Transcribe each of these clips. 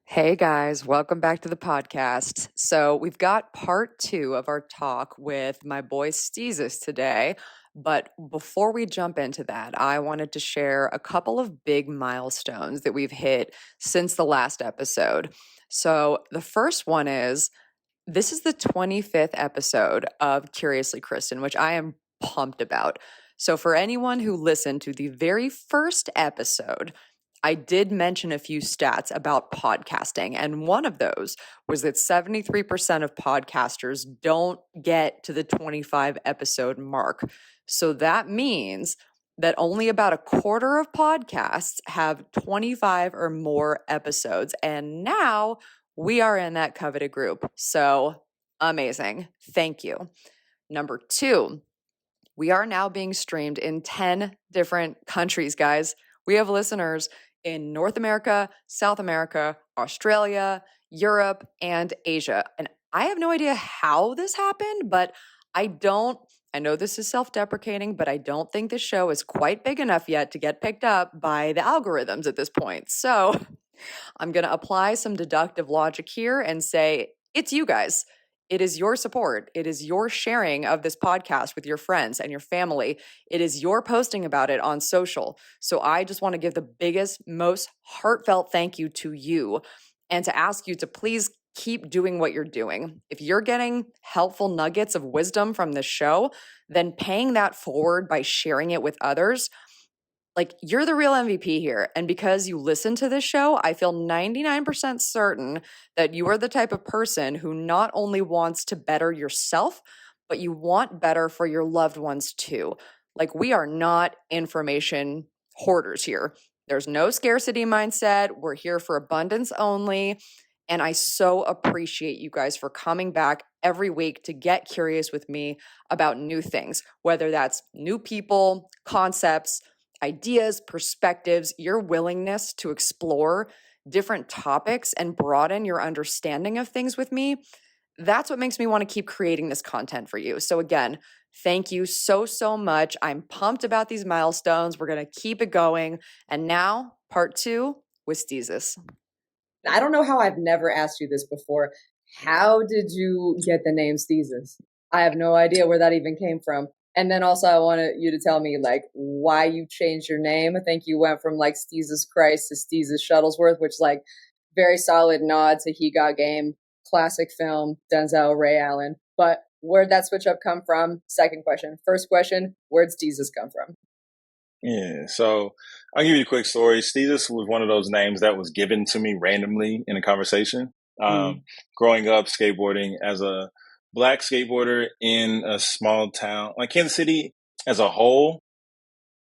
Hey guys, welcome back to the podcast. So we've got part 2 of our talk with my boy STEEZUS today. But before we jump into that, I wanted to share a couple of big milestones that we've hit since the last episode. So the first one is this is the 25th episode of Curiously Kristen, which I am pumped about. So for anyone who listened to the very first episode, I did mention a few stats about podcasting, and one of those was that 73% of podcasters don't get to the 25 episode mark. So that means that only about a quarter of podcasts have 25 or more episodes. And now we are in that coveted group. So amazing. Thank you. Number 2, we are now being streamed in 10 different countries, guys. We have listeners in North America, South America, Australia, Europe, and Asia. And I have no idea how this happened, but I know this is self-deprecating, but I don't think this show is quite big enough yet to get picked up by the algorithms at this point. So I'm going to apply some deductive logic here and say, it's you guys. It is your support. It is your sharing of this podcast with your friends and your family. It is your posting about it on social. So I just want to give the biggest, most heartfelt thank you to you and to ask you to please keep doing what you're doing. If you're getting helpful nuggets of wisdom from this show, then paying that forward by sharing it with others, like, you're the real MVP here. And because you listen to this show, I feel 99% certain that you are the type of person who not only wants to better yourself, but you want better for your loved ones too. Like, we are not information hoarders here. There's no scarcity mindset. We're here for abundance only. And I so appreciate you guys for coming back every week to get curious with me about new things, whether that's new people, concepts, ideas, perspectives, your willingness to explore different topics and broaden your understanding of things with me. That's what makes me want to keep creating this content for you. So again, thank you so, so much. I'm pumped about these milestones. We're going to keep it going. And now, part 2 with STEEZUS. I don't know how I've never asked you this before. How did you get the name STEEZUS? I have no idea where that even came from. And then also I wanted you to tell me like why you changed your name. I think you went from like STEEZUS Christ to STEEZUS Shuttlesworth, which like very solid nod to He Got Game, classic film, Denzel, Ray Allen. But where'd that switch up come from? Second question. First question, where'd STEEZUS come from? Yeah, so I'll give you a quick story. STEEZUS was one of those names that was given to me randomly in a conversation. Growing up skateboarding as a Black skateboarder in a small town, like Kansas City as a whole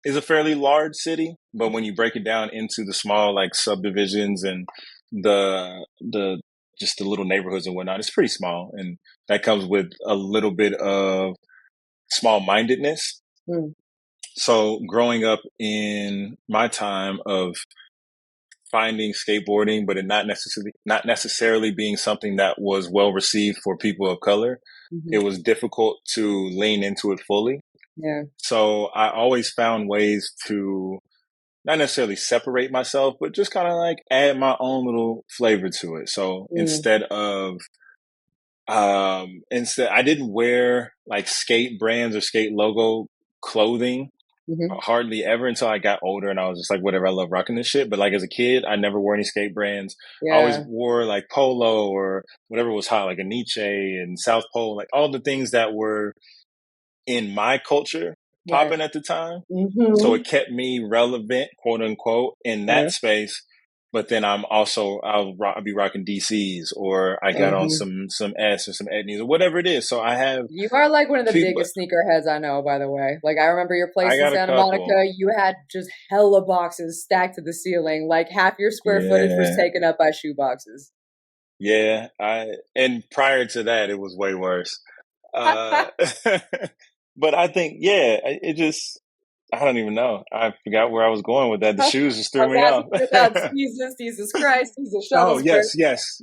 is a fairly large city, but when you break it down into the small like subdivisions and the just the little neighborhoods and whatnot, it's pretty small, and that comes with a little bit of small-mindedness. So growing up in my time of finding skateboarding, but it not necessarily being something that was well received for people of color, it was difficult to lean into it fully. Yeah. So I always found ways to not necessarily separate myself, but just kind of like add my own little flavor to it. So instead I didn't wear like skate brands or skate logo clothing hardly ever until I got older, and I was just like, whatever, I love rocking this shit. But like as a kid, I never wore any skate brands. I always wore like Polo or whatever was hot, like a Nietzsche and South Pole, like all the things that were in my culture popping at the time. So it kept me relevant, quote unquote, in that space. But then I'll be rocking DCs, or I got on some S or some Etnies or whatever it is. So you are like one of the biggest sneakerheads I know, by the way. Like I remember your place in Santa Monica, you had just hella boxes stacked to the ceiling. Like half your square footage was taken up by shoe boxes. Yeah. And prior to that, it was way worse. But I think, I don't even know. I forgot where I was going with that. The I shoes just threw was me asking off. you about Jesus Christ, Jesus Oh Shuttlesworth. yes.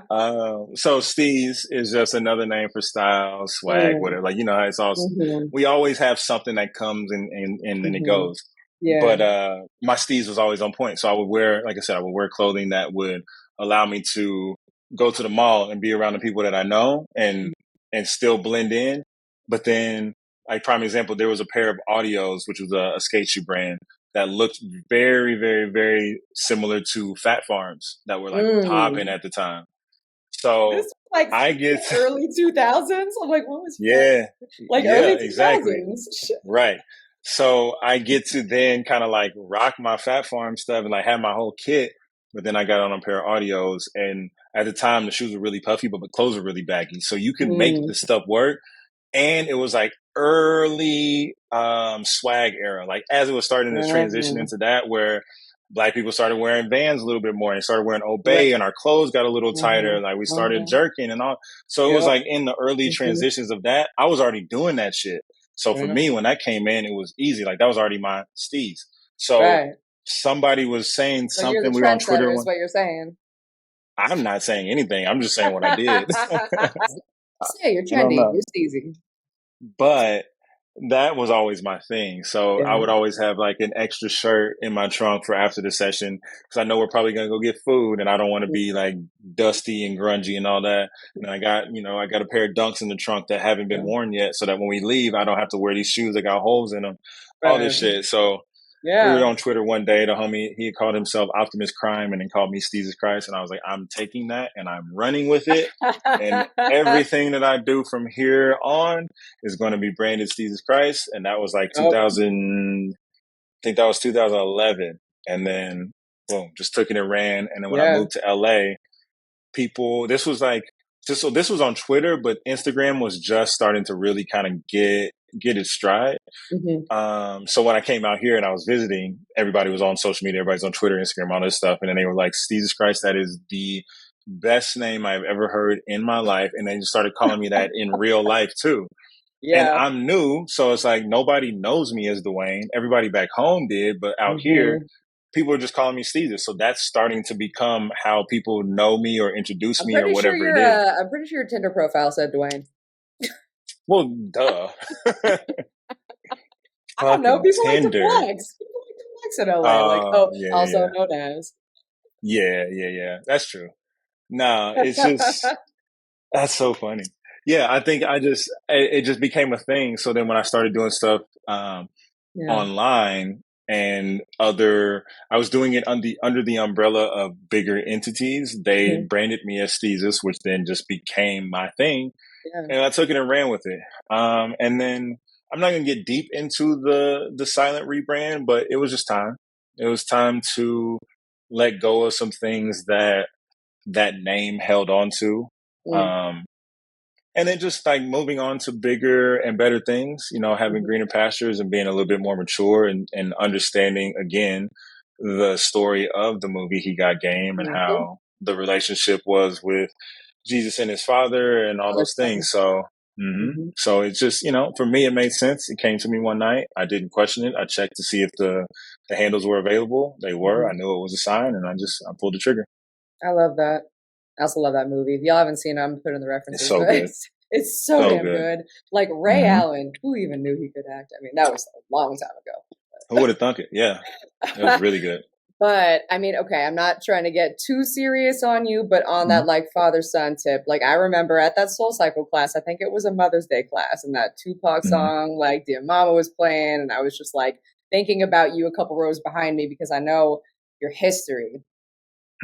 So Steez is just another name for style, swag, Mm, whatever. Like, how it's all, mhm, we always have something that comes and then it mhm. goes. Yeah. But my Steez was always on point. So I would wear, like I said, I would wear clothing that would allow me to go to the mall and be around the people that I know and still blend in. But then, like prime example, there was a pair of Audios, which was a skate shoe brand that looked very, very, very similar to Fat Farms that were like popping Mm. at the time. This So was like I get, early 2000s. I'm like, what was that? yeah, Like yeah, early exactly. 2000s. Shit. Right. So I get to then kind of like rock my Fat Farm stuff and like have my whole kit. But then I got on a pair of Audios, and at the time the shoes were really puffy, but the clothes were really baggy. So you could make Mm. the stuff work, and it was like early swag era, like as it was starting to transition Mhm. into that, where Black people started wearing Vans a little bit more and started wearing Right. Obey, and our clothes got a little tighter. Mhm. Like we started Mhm. jerking and all. So it was Yep. like in the early Mhm. transitions of that, I was already doing that shit. So for Yeah. me, when that came in, it was easy. Like that was already my steez. So Right. somebody was saying So you're the something. We were on Twitter trendsetter, is one. what you're saying. I'm not saying anything. I'm just saying what I did. Say you're I don't trendy. know. You're steezy. But that was always my thing. So I Yeah. would always have like an extra shirt in my trunk for after the session because I know we're probably gonna go get food, and I don't want to be like dusty and grungy and all that. And I got a pair of Dunks in the trunk that haven't been Yeah. worn yet, so that when we leave, I don't have to wear these shoes that got holes in them. All this Right. shit. So we were Yeah. on Twitter one day. The homie, he called himself Optimus Crime and then called me STEEZUS Christ. And I was like, I'm taking that and I'm running with it. And everything that I do from here on is going to be branded STEEZUS Christ. And that was like Oh, 2000, I think that was 2011. And then, boom, just took it and ran. And then when I yeah. moved to LA, people, this was on Twitter, but Instagram was just starting to really kind of get its stride. Mhm. So when I came out here and I was visiting, everybody was on social media, everybody's on Twitter, Instagram, all this stuff. And then they were like, Jesus Christ, that is the best name I've ever heard in my life. And they just started calling me that in real life too. And Yeah. I'm new. So it's like nobody knows me as Dwayne. Everybody back home did, but out here, Mhm. people are just calling me Steezus. So that's starting to become how people know me or introduce me or whatever it is. I'm pretty sure your Tinder profile said Dwayne. Well, duh. I don't know. Fucking People like to Tinder. flex. People like to flex in LA. Like, oh, also Yeah. known as. Yeah. That's true. No, it's just that's so funny. Yeah, I think it just became a thing. So then when I started doing stuff Yeah. online and I was doing it under the umbrella of bigger entities. They Mhm. branded me as Thesis, which then just became my thing, Yeah. and I took it and ran with it. And then I'm not gonna get deep into the silent rebrand, but it was just time. It was time to let go of some things that name held on to. Mm. Um, and then just like moving on to bigger and better things, having Mhm. greener pastures and being a little bit more mature and understanding again the story of the movie He Got Game and Mhm. how the relationship was with Jesus and his father and all Other those son. things. So, Mhm. so it's just, for me, it made sense. It came to me one night. I didn't question it. I checked to see if the handles were available. They were. I Mhm. knew it was a sign, and I pulled the trigger. I love that. I also love that movie. If y'all haven't seen it, I'm putting the It's references, so but good. it's so So damn good. good. Like Ray hmm Allen, who even knew he could act? I mean, that was a long time Who would have thunk it? Yeah. It was ago. really good. But I mean, okay, I'm not trying to get too serious on you, but on Mhm. that like father son tip, like I remember at that Soul Cycle class, I think it was a Mother's Day class, and that Tupac Mhm. song, like Dear Mama, was playing, and I was just like thinking about you a couple rows behind me because I know your history.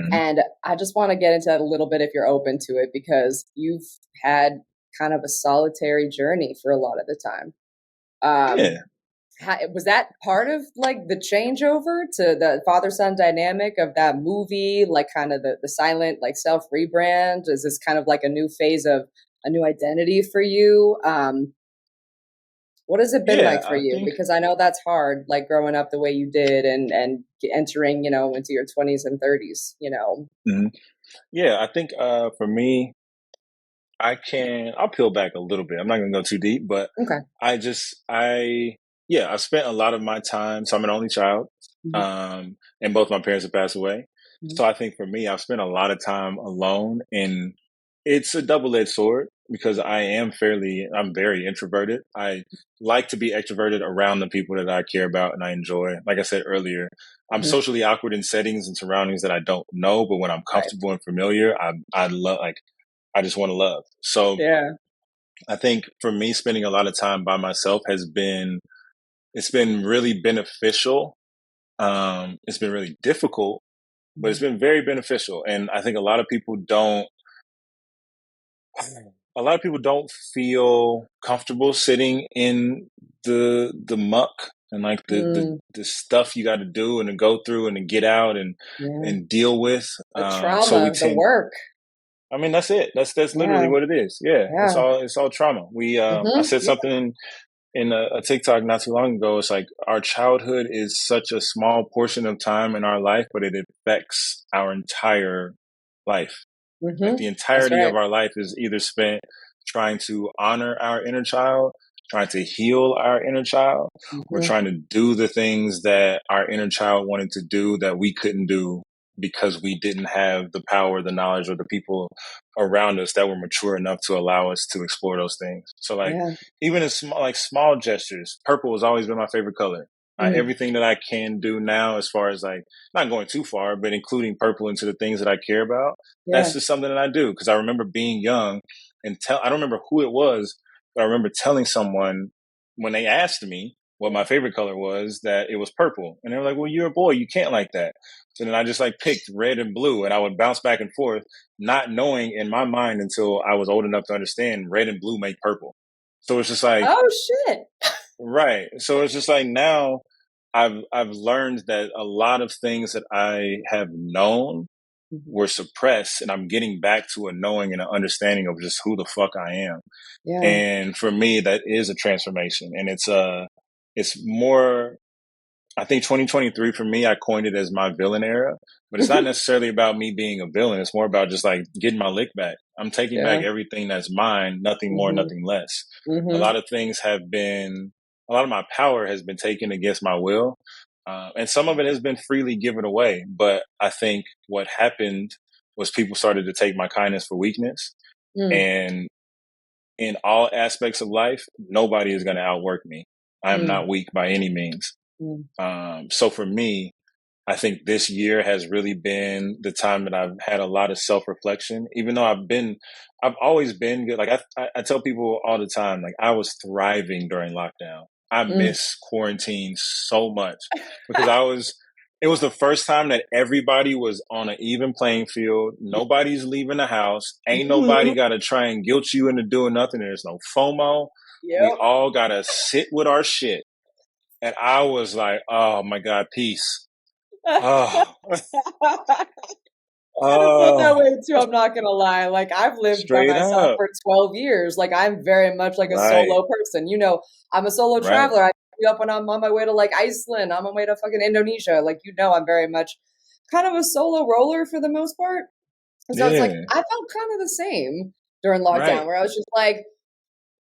Mhm. And I just want to get into that a little bit if you're open to it, because you've had kind of a solitary journey for a lot of the time. Um, Yeah. was that part of like the changeover to the father son dynamic of that movie, like kind of the silent like self rebrand? Is this kind of like a new phase of a new identity for you? What has it been Yeah, like for I you? think Because I know that's hard, like growing up the way you did and entering, into your 20s and 30s. mhm. Yeah, I think for me, I'll peel back a little bit. I'm not gonna go too deep, but Okay. I Yeah, I've spent a lot of my time. So I'm an only child, Mm-hmm. and both my parents have passed away. Mm-hmm. So I think for me, I've spent a lot of time alone, and it's a double-edged sword because I'm very introverted. I like to be extroverted around the people that I care about and I enjoy. Like I said earlier, I'm Mm-hmm. socially awkward in settings and surroundings that I don't know, but when I'm Right. comfortable and familiar, I love, like, I just want to love. So Yeah. I think for me, spending a lot of time by myself it's been really beneficial. It's been really difficult, but it's Mm-hmm. been very beneficial. And I think a lot of people don't feel comfortable sitting in the muck and like Mm. the stuff you got to do and to go through and to get out Yeah. and deal with. The So we trauma, the tend, work. I mean, that's it. That's literally Yeah. what it is. Yeah. Yeah. It's all trauma. I Mm-hmm. said Yeah. something in a TikTok not too long ago. It's like our childhood is such a small portion of time in our life, but it affects our entire life. Like Mm-hmm. the That's entirety right. of our life is either spent trying to honor our inner child, trying to heal our inner child, or Mm-hmm. trying to do the things that our inner child wanted to do that we couldn't do because we didn't have the power, the knowledge, or the people around us that were mature enough to allow us to explore those things. So like Yeah. even in small gestures, purple has always been my favorite color. Mm. Everything that I can do now, as far as like not going too far, but including purple into the things that I care about, that's Yeah. just something that I do. Because I remember being young and I don't remember who it was, but I remember telling someone when they asked me what my favorite color was that it was purple, and they were like, "Well, you're a boy, you can't like that." So then I just like picked red and blue, and I would bounce back and forth, not knowing in my mind until I was old enough to understand red and blue make purple. So it's just like, Oh shit. right. So it's just like now I've learned that a lot of things that I have known Mm-hmm. were suppressed, and I'm getting back to a knowing and an understanding of just who the fuck I am. Yeah. And for me, that is a transformation, and it's more. I think 2023 for me, I coined it as my villain era, but it's not necessarily about me being a villain. It's more about just like getting my lick back. I'm taking back Yeah. everything that's mine, nothing more, Mm-hmm. nothing less. A Mm-hmm. lot of things a lot of my power has been taken against my will. And some of it has been freely given away. But I think what happened was people started to take my kindness for weakness. Mm. And in all aspects of life, nobody is going to outwork me. I am Mm. not weak by any means. Mm. So for me, I think this year has really been the time that I've had a lot of self reflection, even though I've always been good. Like I tell people all the time, like I was thriving during lockdown. I Mm. miss quarantine so much because it was the first time that everybody was on an even playing field. Nobody's leaving the house. Ain't nobody got to try and guilt you into doing nothing. There's no FOMO. We Yep. all got to sit with our shit. And I was like, oh my God, peace. Oh, Kind of felt that oh, way too, I'm not gonna lie. Like I've lived by straight myself up. for 12 years. Like I'm very much like a Right, solo person. I'm a solo right. traveler. I pick you up when I'm on my way to like Iceland. I'm on my way to fucking Indonesia. Like I'm very much kind of a solo roller for the most part. And so it's like Yeah, I felt kind of the same during right. lockdown where I was just like,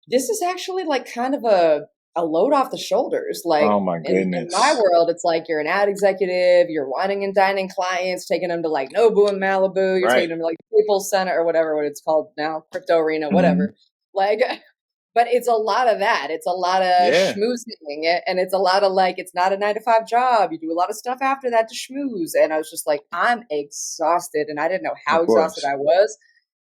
this is actually like kind of a load off the shoulders. Like Oh my in my goodness. world, it's like you're an ad executive, you're wining and dining clients, taking them to like Nobu and Malibu, you're taking Right. them to like Staples Center or whatever what it's called now, Crypto Arena, Hmm. whatever. Like, but it's a lot of that. It's a lot of Yeah, schmoozing, and it's a lot of like it's not a 9 to 5 job. You do a lot of stuff after that to schmooze. And I was just like, I'm exhausted, and I didn't know of how exhausted course. I was.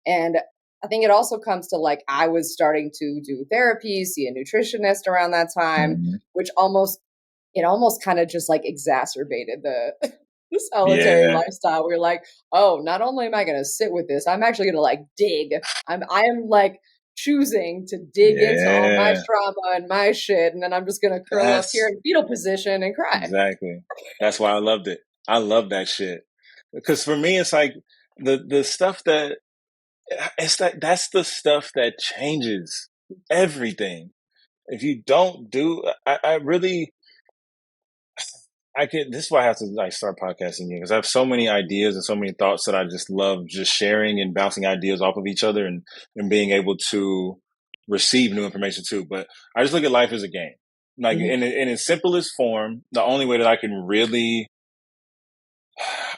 And I think it also comes to like I was starting to do therapy, see a nutritionist around that time, Hmm. which almost kind of just like exacerbated the the solitary Yeah. lifestyle. We're like, oh, not only am I going to sit with this, I'm actually going to like dig. I am like choosing to dig into all my Yeah. trauma and my shit, and then I'm just going to curl up here That's in fetal position and cry. exactly. That's why I loved it. I love that shit. Because for me, it's like the stuff that that's the stuff that changes everything. If you don't do, I really, this is why I have to like start podcasting again because I have so many ideas and so many thoughts that I just love just sharing and bouncing ideas off of each other and being able to receive new information too. But I just look at life as a game. Like in its simplest form, the only way that I can really,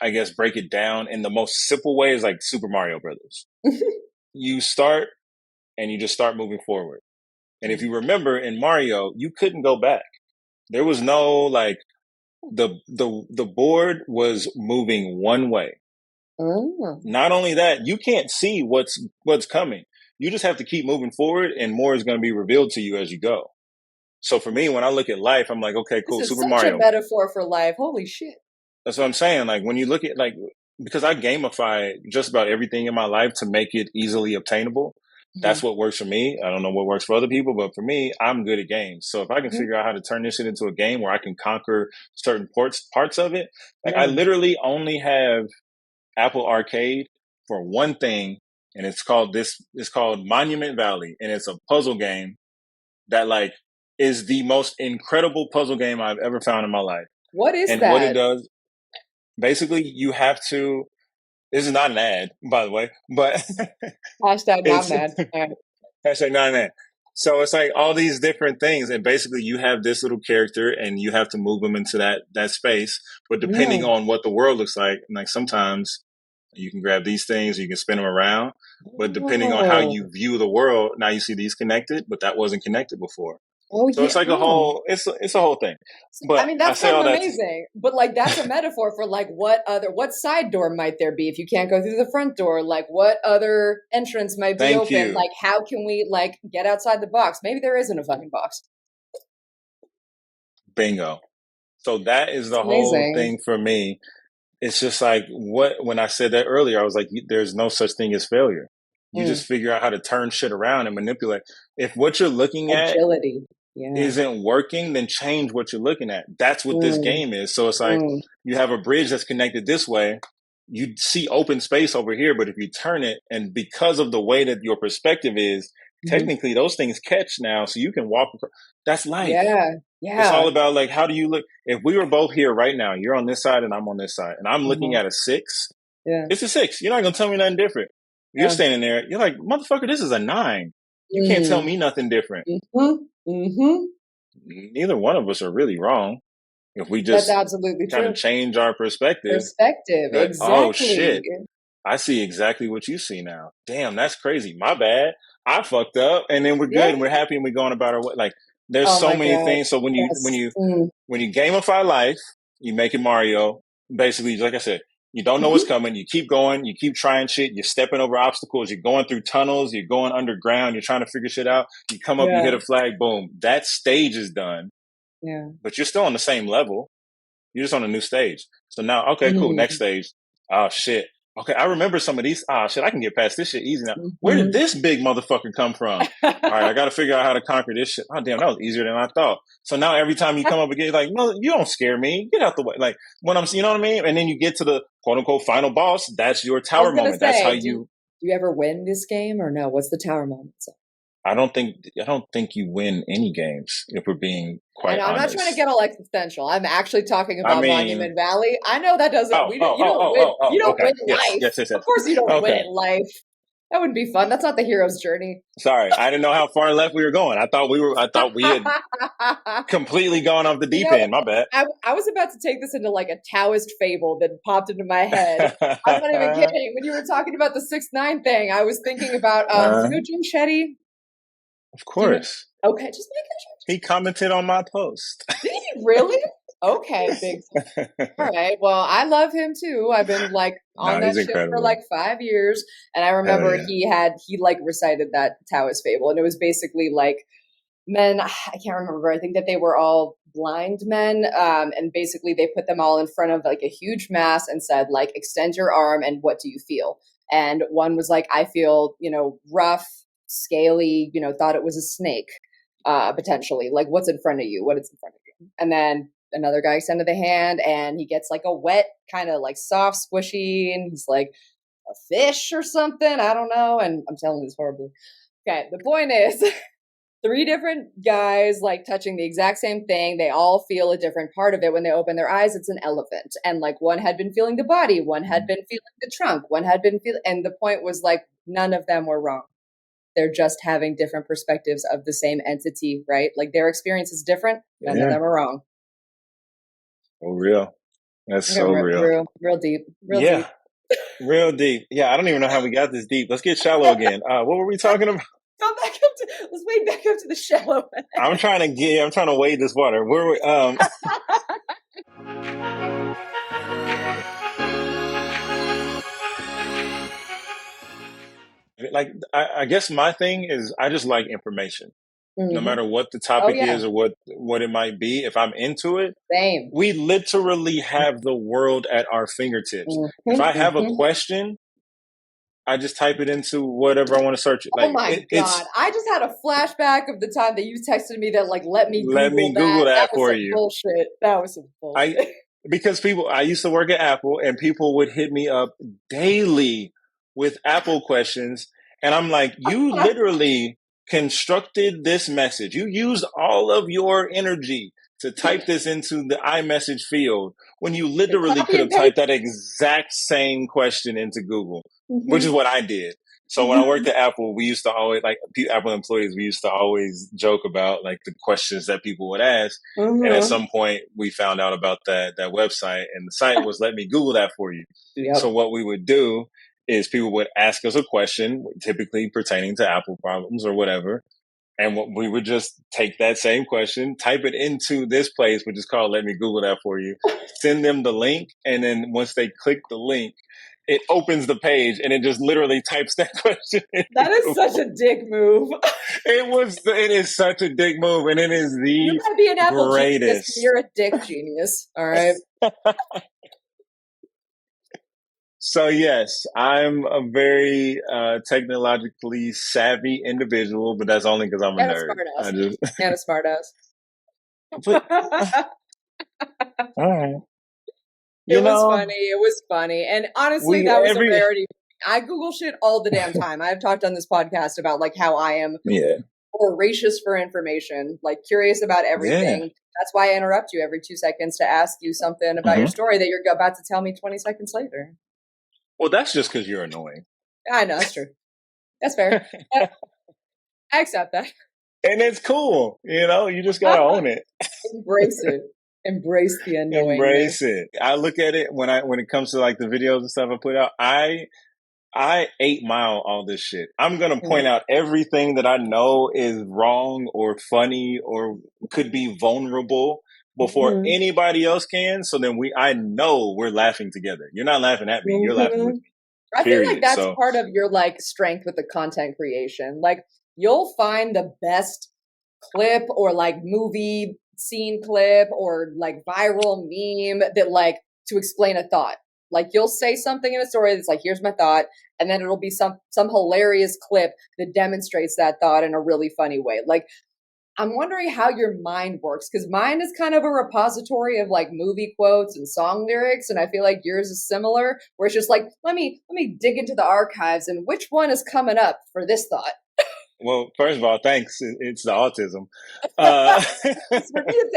I guess, break it down in the most simple way is like Super Mario Brothers. You start and you just start moving forward. And if you remember in Mario, you couldn't go back. There was no like the board was moving one way. Oh. Not only that, you can't see what's coming. You just have to keep moving forward, and more is going to be revealed to you as you go. So for me, when I look at life, I'm like, okay, cool, This is Super such Mario. a metaphor for life. Holy shit. That's what I'm saying. Like when you look at like, because I gamify just about everything in my life to make it easily obtainable. That's what works for me. I don't know what works for other people, but for me, I'm good at games. So if I can figure out how to turn this shit into a game where I can conquer certain parts of it, like I literally only have Apple Arcade for one thing, and it's called Monument Valley, and it's a puzzle game that like is the most incredible puzzle game I've ever found in my life. What is and that? what it does, basically, you have to. This is not an ad, by the way, but Hashtag not mad. Hashtag not an ad. So it's like all these different things, and basically you have this little character, and you have to move them into that space. But depending on what the world looks like sometimes you can grab these things, you can spin them around. But depending on how you view the world, now you see these connected, but that wasn't connected before. So it's like a whole, it's a whole thing. But I mean, that sounds amazing. But like, that's a metaphor for like what side door might there be if you can't go through the front door? Like, what other entrance might be open? You. Like, how can we like get outside the box? Maybe there isn't a fucking box. Bingo. So that is the whole thing for me. It's just like when I said that earlier, I was like, there's no such thing as failure. You just figure out how to turn shit around and manipulate. If what you're looking at isn't working, then change what you're looking at. That's what this game is. So it's like you have a bridge that's connected this way. You see open space over here, but if you turn it, and because of the way that your perspective is, technically those things catch now, so you can walk across. That's life. Yeah. It's all about like, how do you look? If we were both here right now, you're on this side and I'm on this side, and I'm looking at a 6, it's a 6. You're not going to tell me nothing different. You're standing there. You're like, motherfucker, this is a 9. You can't tell me nothing different. Neither one of us are really wrong. If we just that's absolutely kind of change our perspective. Like, exactly. Oh shit. I see exactly what you see now. Damn, that's crazy. My bad. I fucked up, and then we're good and we're happy and we're going about our way. Like there's so many things. So when you gamify life, you make it Mario. Basically, like I said, you don't know what's coming. You keep going. You keep trying shit. You're stepping over obstacles. You're going through tunnels. You're going underground. You're trying to figure shit out. You come up, you hit a flag, boom. That stage is done. Yeah. But you're still on the same level. You're just on a new stage. So now, okay, cool. Next stage. Oh shit. Okay, I remember some of these. Ah, shit, I can get past this shit easy now. Where did this big motherfucker come from? All right, I got to figure out how to conquer this shit. Oh, damn, that was easier than I thought. So now every time you come up again, like, no, you don't scare me. Get out the way. Like, when you know what I mean? And then you get to the quote unquote final boss. That's your tower moment. That's how you. Do you ever win this game or no? What's the tower moment? I don't think you win any games, if we're being quite honest. I'm not trying to get all existential. I'm actually talking about Monument Valley. I know that doesn't. You don't win life. Yes. Of course, you don't win life. That would be fun. That's not the hero's journey. Sorry, I didn't know how far left we were going. I thought we had completely gone off the deep end. My bad. I was about to take this into like a Taoist fable that popped into my head. I'm not even kidding. When you were talking about the 6ix9ine thing, I was thinking about you know Jim Shetty. Of course. Okay, just making sure. He commented on my post. Did he really? Okay, big. All right. Well, I love him too. I've been like on that shit for like 5 years, and I remember he like recited that Taoist fable, and it was basically like men. I can't remember. I think that they were all blind men, and basically they put them all in front of like a huge mass and said like, extend your arm, and what do you feel? And one was like, I feel, rough, scaly, thought it was a snake, potentially. Like, what's in front of you? What is in front of you? And then another guy extended the hand, and he gets like a wet, kind of like soft, squishy, and he's like, a fish or something. I don't know. And I'm telling this horribly. Okay, the point is, 3 different guys like touching the exact same thing. They all feel a different part of it. When they open their eyes, it's an elephant. And like one had been feeling the body, one had been feeling the trunk, one had been feeling, and the point was like none of them were wrong. they're just having different perspectives of the same entity, right? Like their experience is different. None of them are wrong. Oh, real. That's so real. Real deep. Yeah. Real deep. Yeah, I don't even know how we got this deep. Let's get shallow again. What were we talking about? Let's wade back up to the shallow. I'm trying to wade this water. Where we like I guess my thing is I just like information. No matter what the topic is or what it might be, if I'm into it, same. We literally have the world at our fingertips. If I have a question, I just type it into whatever I want to search it. Like, oh my God. I just had a flashback of the time that you texted me that, like, let me Google that for you. Bullshit. That was some bullshit. Because I used to work at Apple and people would hit me up daily with Apple questions. And I'm like, you literally constructed this message. You used all of your energy to type this into the iMessage field when you literally could have typed that exact same question into Google, which is what I did. So when I worked at Apple, we used to always, like Apple employees, we used to always joke about like the questions that people would ask. And at some point we found out about that website, and the site was, let me Google that for you. So what we would do is people would ask us a question, typically pertaining to Apple problems or whatever. And we would just take that same question, type it into this place, which is called Let Me Google That For You, send them the link. And then once they click the link, it opens the page and it just literally types that question. That is such a dick move. It is such a dick move. And it is the you might be an Apple greatest. Genius. You're a dick genius. All right. So yes, I'm a very technologically savvy individual, but that's only because I'm a nerd. And a smartass. All right. It was funny. And honestly, that was a rarity. I Google shit all the damn time. I've talked on this podcast about like how I am voracious for information, like curious about everything. That's why I interrupt you every 2 seconds to ask you something about your story that you're about to tell me 20 seconds later. Well, that's just because you're annoying. I know, that's true. That's fair. I accept that. And it's cool. You just got to own it. Embrace it. Embrace the annoying. Embrace it. I look at it when it comes to like the videos and stuff I put out. I 8-mile all this shit. I'm going to point out everything that I know is wrong or funny or could be vulnerable before anybody else can. So then I know we're laughing together. You're not laughing at me. You're laughing with me. I feel like that's part of your like strength with the content creation. Like you'll find the best clip or like movie scene clip or like viral meme that like to explain a thought. Like you'll say something in a story that's like, here's my thought. And then it'll be some hilarious clip that demonstrates that thought in a really funny way. Like, I'm wondering how your mind works, because mine is kind of a repository of like movie quotes and song lyrics. And I feel like yours is similar, where it's just like, let me dig into the archives and which one is coming up for this thought. Well, first of all, thanks. It's the autism. For me, it's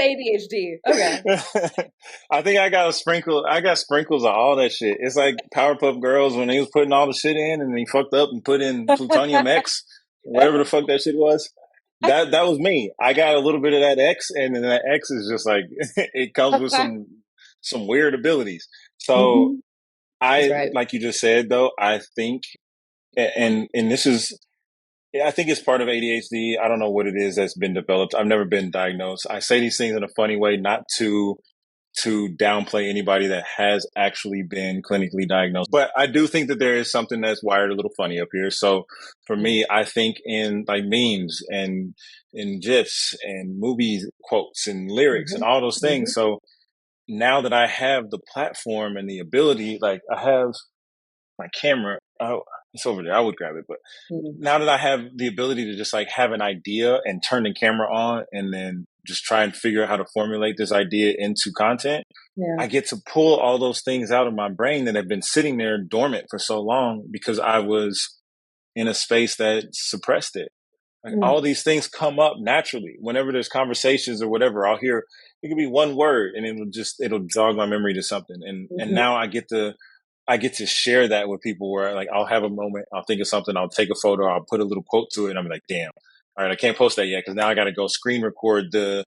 ADHD. Okay. I think I got sprinkles of all that shit. It's like Powerpuff Girls when he was putting all the shit in and he fucked up and put in plutonium X, whatever the fuck that shit was. That was me. I got a little bit of that X, and then that X is just like it comes with some weird abilities. So like you just said though, I think, and this is. I think it's part of ADHD. I don't know what it is that's been developed. I've never been diagnosed. I say these things in a funny way, not to downplay anybody that has actually been clinically diagnosed. But I do think that there is something that's wired a little funny up here. So for me, I think in like memes and in GIFs and movie quotes and lyrics and all those things. So now that I have the platform and the ability, like I have my camera, it's over there. I would grab it. But now that I have the ability to just like have an idea and turn the camera on and then just try and figure out how to formulate this idea into content, I get to pull all those things out of my brain that have been sitting there dormant for so long because I was in a space that suppressed it. Like all these things come up naturally. Whenever there's conversations or whatever, I'll hear, it could be one word and it'll jog my memory to something. And now I get to I get to share that with people where like I'll have a moment, I'll think of something, I'll take a photo, I'll put a little quote to it, and I'm like, damn, all right, I can't post that yet because now I got to go screen record the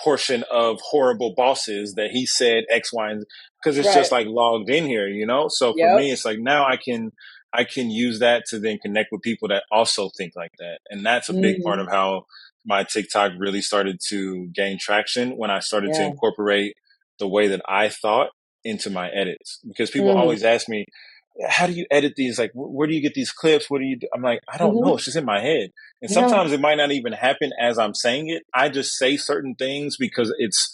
portion of horrible bosses that he said X, Y, and because it's Right. just like logged in here, you know. So for Yep. me, it's like now I can use that to then connect with people that also think like that, and that's a big part Mm. of how my TikTok really started to gain traction when I started to Yeah. incorporate the way that I thought into my edits. Because people Mm. always ask me, how do you edit these? Like, where do you get these clips? What do you do? I'm like, I don't know. Mm-hmm. It's just in my head. And Yeah. sometimes it might not even happen as I'm saying it. I just say certain things because it's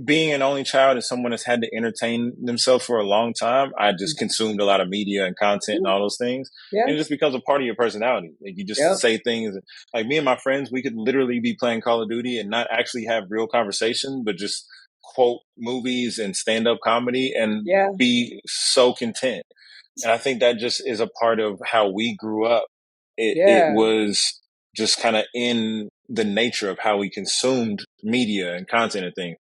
being an only child and someone that's had to entertain themselves for a long time. I just consumed a lot of media and content and all those things. Yeah. And it just becomes a part of your personality. Like you just Yep. say things like me and my friends, we could literally be playing Call of Duty and not actually have real conversation, but just quote movies and stand up comedy and Yeah. be so content. And I think that just is a part of how we grew up. It Yeah. was just kind of in the nature of how we consumed media and content and things.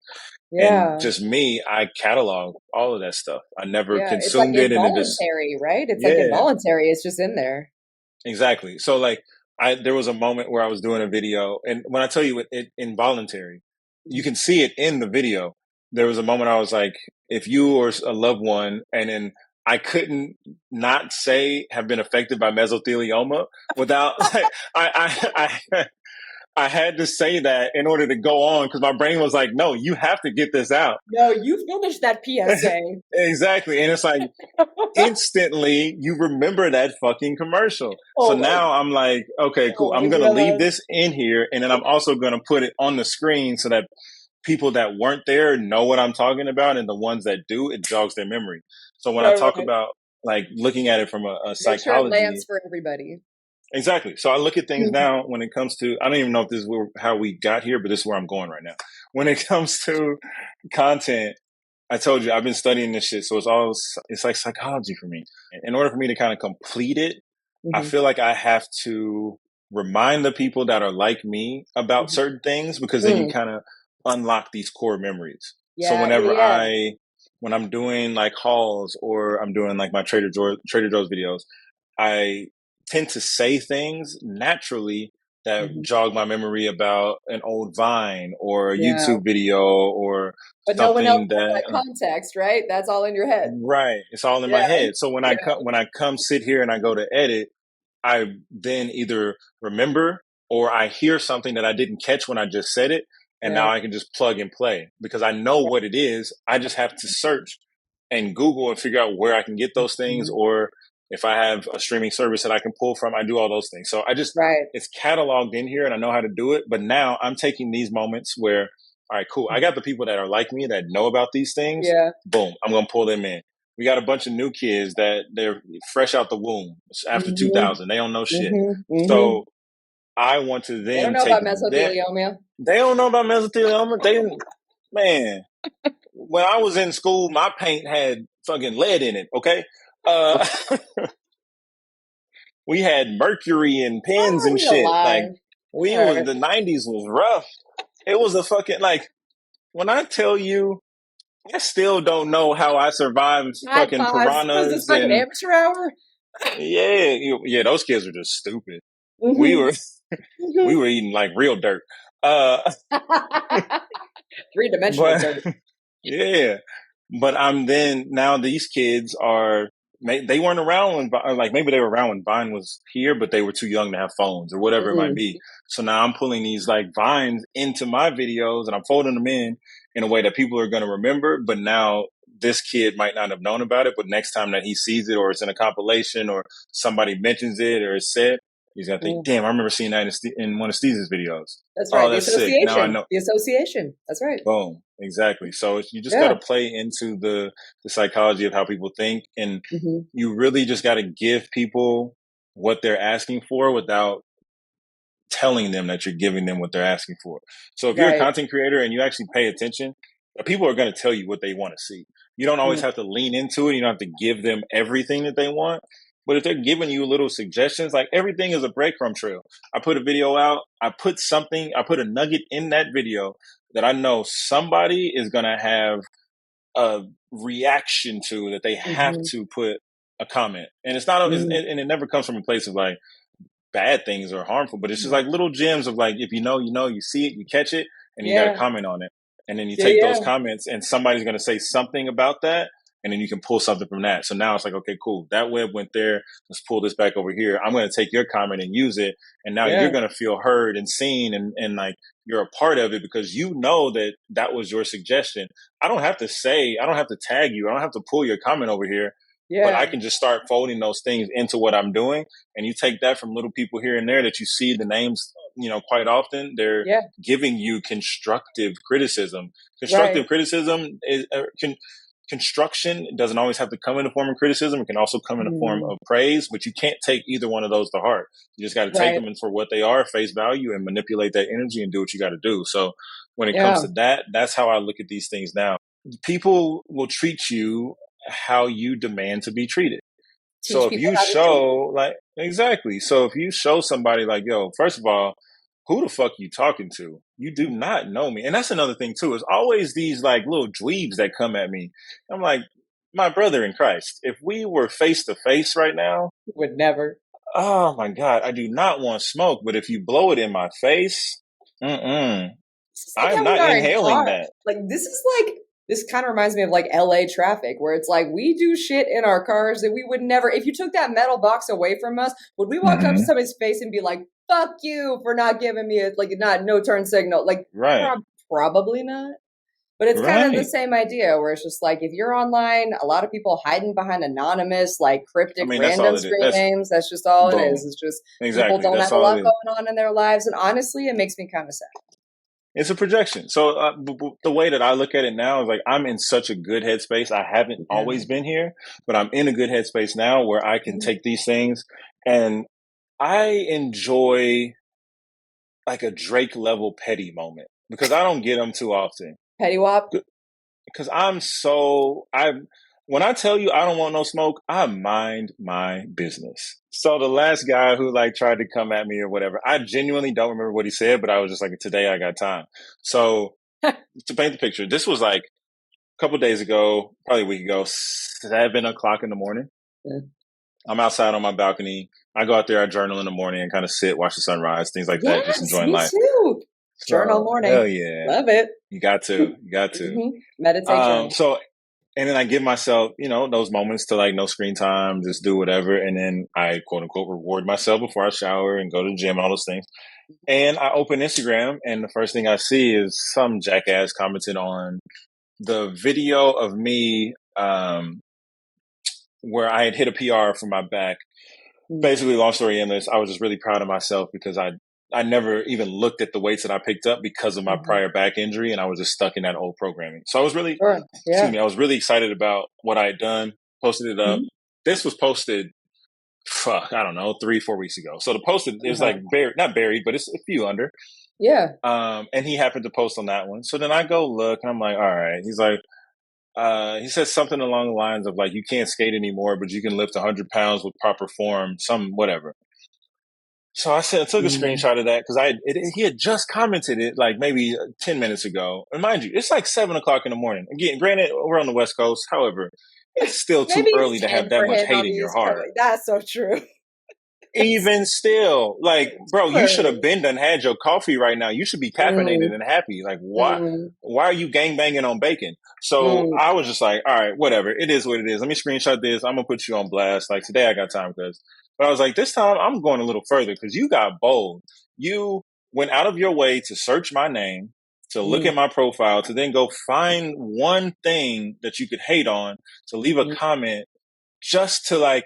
And Yeah. just me, I catalog all of that stuff. I never Yeah. It's like consumed it, and it just involuntary, right? It's like yeah, involuntary. It's just in there. exactly. So like, there was a moment where I was doing a video, and when I tell you it involuntary, you can see it in the video. There was a moment I was like, if you or a loved one, and then I couldn't not say have been affected by mesothelioma without like I had to say that in order to go on because my brain was like, no, you have to get this out. No, you finished that PSA. Exactly. And it's like instantly you remember that fucking commercial. So Oh my, now I'm like, okay, cool. oh I'm my going to leave God. this in here. And then I'm also going to put it on the screen so that people that weren't there know what I'm talking about. And the ones that do, it jogs their memory. So when I Right, talk right. about like looking at it from a Make sure it lands psychology. for everybody. Exactly. So I look at things now when it comes to, I don't even know if this is how we got here, but this is where I'm going right now. When it comes to content, I told you I've been studying this shit. So it's like psychology for me. In order for me to kind of complete it, I Mm-hmm. feel like I have to remind the people that are like me about Mm-hmm. certain things because then you Mm. kind of unlock these core memories. So Yeah, yeah, yeah. when I'm doing like hauls or I'm doing like my Trader Joe's videos, I tend to say things naturally that Mm-hmm. jog my memory about an old Vine or a Yeah. YouTube video or But no one else something has that that context, right? That's all in your head. right. It's all in my Yeah. head. So Yeah. when I come sit here and I go to edit, I then either remember or I hear something that I didn't catch when I just said it, and now Right. I can just plug and play because I know what it is. I just have to search and Google and figure out where I can get those things, Mm-hmm. or if I have a streaming service that I can pull from, I do all those things. So Right. it's cataloged in here and I know how to do it. But now I'm taking these moments where, all right, cool. I got the people that are like me that know about these things. Yeah. Boom. I'm going to pull them in. We got a bunch of new kids that they're fresh out the womb after Mm-hmm. 2000. They don't know shit. Mm-hmm. Mm-hmm. So I want to They don't then know take about them. mesothelioma. They don't know about mesothelioma. Man, when I was in school, my paint had fucking lead in it. Okay. Uh, we had mercury and pens Oh, and he's shit. Like alive. All right. the 90s was rough. It was a fucking, like, when I tell you, I still don't know how I survived Hi, fucking pause. Was this piranhas fucking and amateur hour? yeah, those kids were just stupid. We Mm-hmm. were, we were eating like real dirt. Uh, Three-dimensional but dirt. yeah, but I'm then now these kids are they weren't around when like maybe they were around when Vine was here, but they were too young to have phones or whatever it might Mm-hmm. be. So now I'm pulling these like Vines into my videos and I'm folding them in a way that people are going to remember. But now this kid might not have known about it, but next time that he sees it or it's in a compilation or somebody mentions it or it's said, he's gonna think, "Damn, I remember seeing that in one of STEEZUS videos. That's Oh, right. The that's sick." Now I association. know. The association. That's right. Boom. Exactly. So you just got Yeah. to play into the psychology of how people think, and Mm-hmm. you really just got to give people what they're asking for without telling them that you're giving them what they're asking for. So if you're a Right. content creator and you actually pay attention, people are going to tell you what they want to see. You don't always have to lean into it. You don't have to give them everything that they want. But if they're giving you little suggestions, like everything is a breadcrumb trail. I put a video out, I put a nugget in that video that I know somebody is going to have a reaction to that they have to put a comment. And it's not, and it never comes from a place of like bad things or harmful, but it's just like little gems of like, if you know, you see it, you catch it, and you got to comment on it. And then you take those comments and somebody's going to say something about that. And then you can pull something from that. So now it's like, okay, cool. That web went there. Let's pull this back over here. I'm going to take your comment and use it. And now you're going to feel heard and seen and like you're a part of it because you know that that was your suggestion. I don't have to tag you. I don't have to pull your comment over here. Yeah. But I can just start folding those things into what I'm doing. And you take that from little people here and there that you see the names, quite often. They're giving you constructive criticism. Constructive criticism is construction doesn't always have to come in the form of criticism. It can also come in the form of praise, but you can't take either one of those to heart. You just got to take them for what they are, face value, and manipulate that energy and do what you got to do. So when it comes to that, that's how I look at these things now. People will treat you how you demand to be treated. So if you show so if you show somebody like, yo, first of all, who the fuck you talking to? You do not know me. And that's another thing too. It's always these like little dweebs that come at me. I'm like, my brother in Christ, if we were face to face right now, would never. Oh my God, I do not want smoke, but if you blow it in my face, I'm not inhaling that. Like this kind of reminds me of like LA traffic, where it's like we do shit in our cars that we would never. If you took that metal box away from us, would we walk up to somebody's face and be like, "Fuck you for not giving me no turn signal"? Like, probably not. But it's kind of the same idea, where it's just like if you're online, a lot of people hiding behind anonymous, like cryptic, random screen names. That's just all it is. It's just people don't have a lot going on in their lives, and honestly, it makes me kind of sad. It's a projection. So the way that I look at it now is like I'm in such a good headspace. I haven't always been here, but I'm in a good headspace now where I can take these things, and I enjoy like a Drake level petty moment because I don't get them too often. Petty wop? Because when I tell you I don't want no smoke, I mind my business. So the last guy who like tried to come at me or whatever, I genuinely don't remember what he said, but I was just like, today I got time. So to paint the picture, this was like a couple of days ago, probably a week ago, 7:00 in the morning. I'm outside on my balcony. I go out there, I journal in the morning and kind of sit, watch the sunrise, things like that, just enjoying life. Too. Journal morning. Hell yeah. Love it. You got to. Meditation. And then I give myself, those moments to like no screen time, just do whatever. And then I quote unquote reward myself before I shower and go to the gym and all those things. And I open Instagram and the first thing I see is some jackass commented on the video of me, where I had hit a PR for my back. Basically, long story endless, I was just really proud of myself because I never even looked at the weights that I picked up because of my prior back injury, and I was just stuck in that old programming. So I was really, I was really excited about what I had done, posted it up. This was posted, 3-4 weeks ago. So the posted is like not buried, but it's a few under. Yeah. And he happened to post on that one. So then I go look, and I'm like, all right. He's like, he says something along the lines of like, you can't skate anymore, but you can lift 100 pounds with proper form, whatever. So I took a screenshot of that because he had just commented it like maybe 10 minutes ago. And mind you, it's like 7:00 in the morning. Again, granted, we're on the West Coast. However, it's still too early to have that much hate in your heart. That's so true. Even still, like, bro, you should have been done had your coffee right now. You should be caffeinated and happy. Like, why are you gangbanging on bacon? So I was just like, all right, whatever. It is what it is. Let me screenshot this. I'm going to put you on blast. Like, today I got time but I was like, this time I'm going a little further because you got bold. You went out of your way to search my name, to look at my profile, to then go find one thing that you could hate on, to leave a comment just to like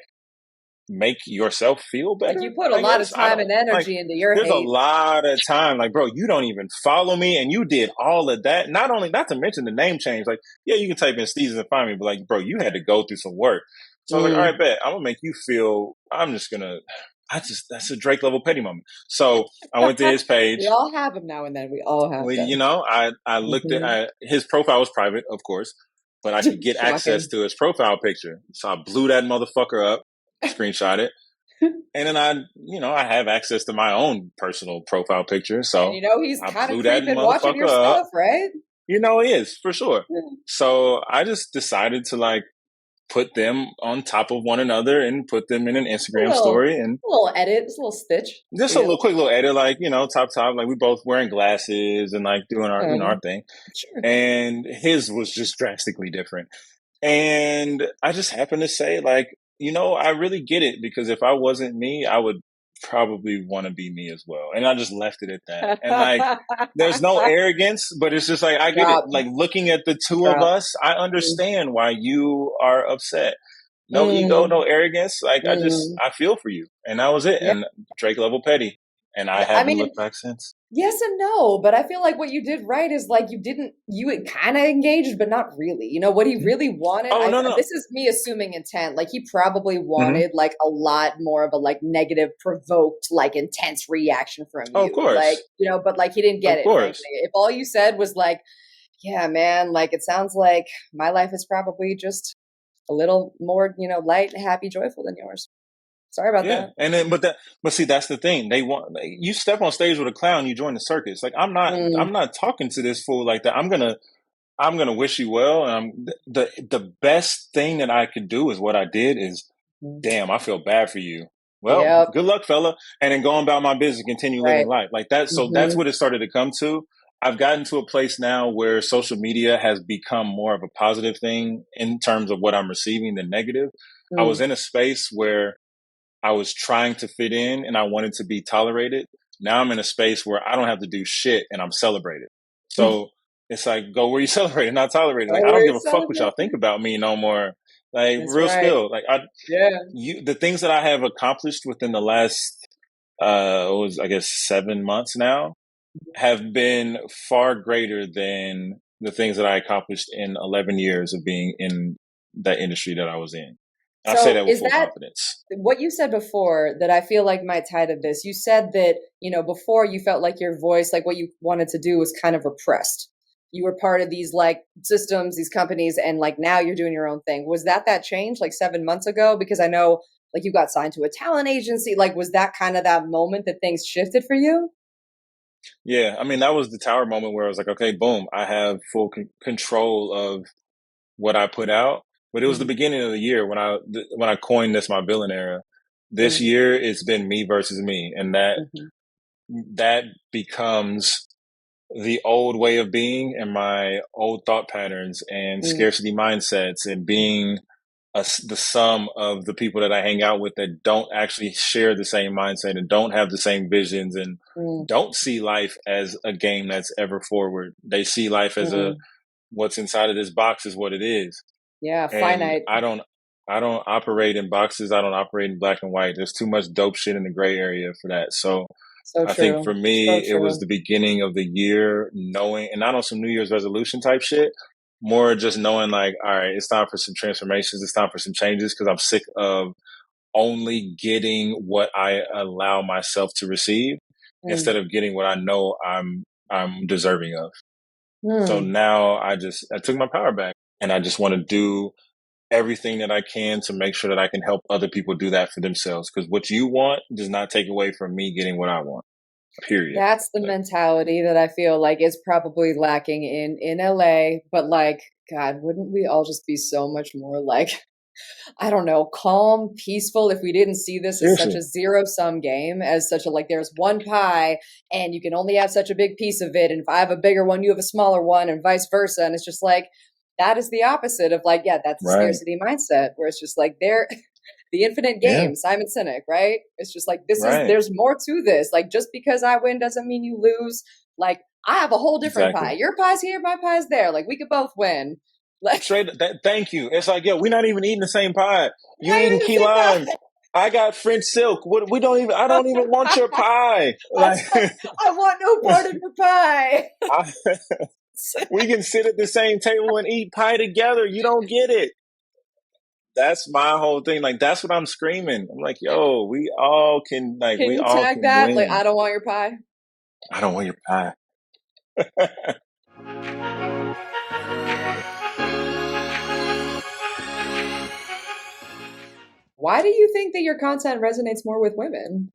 make yourself feel better. Like you put a lot of time and energy into your hate. There's a lot of time. Like, bro, you don't even follow me and you did all of that. Not to mention the name change. Like, yeah, you can type in STEEZUS and find me, but like, bro, you had to go through some work. So I was like, all right, bet. I'm going to make you feel, that's a Drake level petty moment. So I went to his page. We all have them now and then. We all have them. I looked at, his profile was private, of course, but I could get access to his profile picture. So I blew that motherfucker up, screenshot it. And then I have access to my own personal profile picture. So and he's kind of creeping watching your stuff, right? He is for sure. So I just decided to like put them on top of one another and put them in an Instagram story, and a little edit, just a little stitch. just a little quick little edit, like top, like we both wearing glasses and like doing our our thing. Sure. And his was just drastically different. And I just happened to say, like, I really get it, because if I wasn't me, I would probably want to be me as well. And I just left it at that. And like, there's no arrogance, but it's just like, I get it. Like, looking at the two of us, I understand why you are upset. No ego, no arrogance. Like, I feel for you. And that was it. Yeah. And Drake level petty. And I haven't looked back since. Yes and no, but I feel like what you did right is like you kind of engaged, but not really. What he really wanted. Oh, no. This is me assuming intent. Like he probably wanted like a lot more of a like negative, provoked, like intense reaction from you. Of course. Like, but like he didn't get it. Frankly. If all you said was like, yeah, man, like it sounds like my life is probably just a little more, light, happy, joyful than yours. Sorry about that. And then, but see, that's the thing. They want you step on stage with a clown, you join the circus. Like I'm not talking to this fool like that. I'm gonna wish you well. And the best thing that I could do is what I did is, damn, I feel bad for you. Well, good luck, fella. And then going about my business, continue living life like that. So that's what it started to come to. I've gotten to a place now where social media has become more of a positive thing in terms of what I'm receiving than negative. I was in a space where I was trying to fit in and I wanted to be tolerated. Now I'm in a space where I don't have to do shit and I'm celebrated. So it's like, go where you celebrate, not tolerated. Like, I don't give a fuck what y'all think about me no more. Like, that's real spill. Like, the things that I have accomplished within the last, I guess 7 months now, have been far greater than the things that I accomplished in 11 years of being in that industry that I was in. So I say that with full confidence. What you said before that I feel like might tie to this, you said that, before you felt like your voice, like what you wanted to do was kind of repressed. You were part of these like systems, these companies, and like now you're doing your own thing. Was that change like 7 months ago? Because I know like you got signed to a talent agency. Like, was that kind of that moment that things shifted for you? Yeah. I mean, that was the tower moment where I was like, okay, boom, I have full control of what I put out. But it was the beginning of the year when I coined this my villain era. This year it's been me versus me, and that becomes the old way of being and my old thought patterns and scarcity mindsets and being the sum of the people that I hang out with that don't actually share the same mindset and don't have the same visions and don't see life as a game that's ever forward. They see life as what's inside of this box is what it is. Yeah, and finite. I don't operate in boxes. I don't operate in black and white. There's too much dope shit in the gray area for that. So I think for me, it was the beginning of the year knowing, and not on some New Year's resolution type shit, more just knowing like, all right, it's time for some transformations. It's time for some changes because I'm sick of only getting what I allow myself to receive instead of getting what I know I'm deserving of. So now I took my power back. And I just want to do everything that I can to make sure that I can help other people do that for themselves. Because what you want does not take away from me getting what I want. Period. That's the mentality that I feel like is probably lacking in LA. But like, God, wouldn't we all just be so much more like, I don't know, calm, peaceful if we didn't see this as such a zero-sum game, as such a like there's one pie and you can only have such a big piece of it. And if I have a bigger one, you have a smaller one and vice versa. And it's just like, that is the opposite of like, that's the scarcity mindset where it's just like the infinite game, Simon Sinek, right? It's just like, there's more to this. Like, just because I win doesn't mean you lose. Like, I have a whole different pie. Your pie's here, my pie's there. Like, we could both win. Like, straight. Thank you. It's like, we're not even eating the same pie. You eating key lime. I got French silk. I don't even want your pie. Like, I want no part of your pie. We can sit at the same table and eat pie together. You don't get it. That's my whole thing. Like, that's what I'm screaming. I'm like, yo, we all can, like, can we you all tag can that? win. Like, I don't want your pie. I don't want your pie. Why do you think that your content resonates more with women?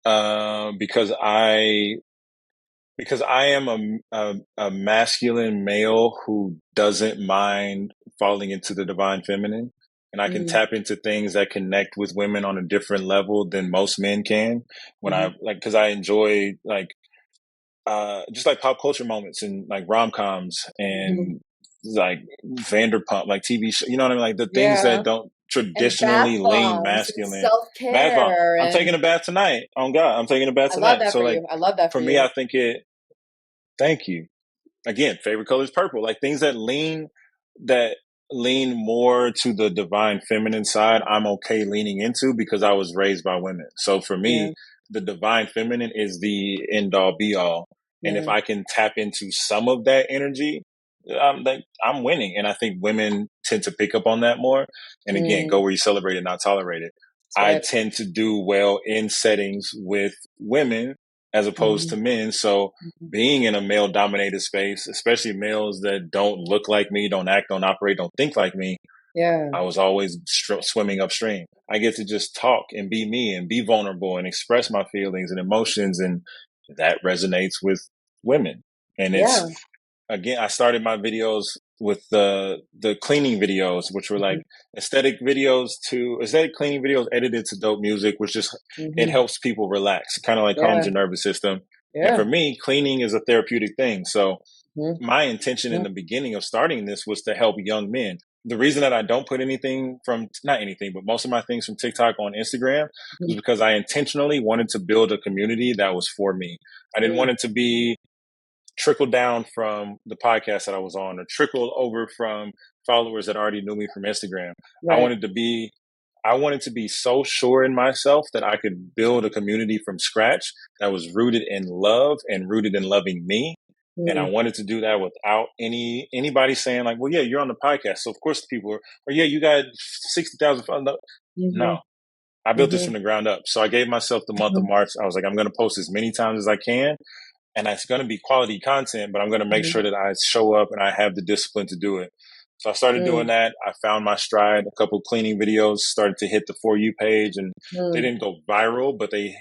Because I because I am a masculine male who doesn't mind falling into the divine feminine. And I can Mm-hmm. tap into things that connect with women on a different level than most men can. When Mm-hmm. I like, because I enjoy like just like pop culture moments and like rom coms Mm-hmm. and like Vanderpump, like TV show. You know what I mean? Like the things Yeah. that don't And bath traditionally lean bombs and masculine. Bath bomb. self-care I'm taking and a bath tonight. Oh God, I'm taking a bath I love tonight. that So for like you. I love that for for me, you. I think it. Thank you. Again, favorite color is purple. Like things that lean more to the divine feminine side, I'm okay leaning into because I was raised by women. So for Yeah. me, the divine feminine is the end all be all. And if Yeah. I can tap into some of that energy, I'm winning. And I think women tend to pick up on that more. And again, Mm. go where you celebrate it, not tolerate it. That's I right. tend to do well in settings with women as opposed Mm-hmm. to men. So Mm-hmm. being in a male dominated space, especially males that don't look like me, don't act, don't operate, don't think like me, Yeah. I was always swimming upstream. I get to just talk and be me and be vulnerable and express my feelings and emotions. And that resonates with women. And it's, Yeah. again, I started my videos with the cleaning videos, which were like Mm-hmm. aesthetic cleaning videos edited to dope music, which just it Mm-hmm. helps people relax, kind of like calms Yeah. your nervous system. And for Yeah. me, cleaning is a therapeutic thing. So Mm-hmm. my intention in the beginning of starting this was to help young men. The reason that I don't put anything from, not anything, but most of my things from TikTok on Instagram was because I intentionally wanted to build a community that was for me. I didn't Mm-hmm. want it to be trickle down from the podcast that I was on or trickle over from followers that already knew me from Instagram. I Right. wanted to be I wanted to be so sure in myself that I could build a community from scratch that was rooted in love and rooted in loving me. And I Mm. wanted to do that without anybody saying like, "Well, yeah, you're on the podcast, so of course the people are." Or yeah, you got 60,000 followers. Mm-hmm. No, I built this Mm-hmm. from the ground up. So I gave myself the month of Mm-hmm. March. I was like, I'm going to post as many times as I can, and it's going to be quality content, but I'm going to make Mm-hmm. sure that I show up and I have the discipline to do it. So I started doing that. I found my stride. A couple cleaning videos started to hit the For You page, and they Mm-hmm. didn't go viral, but they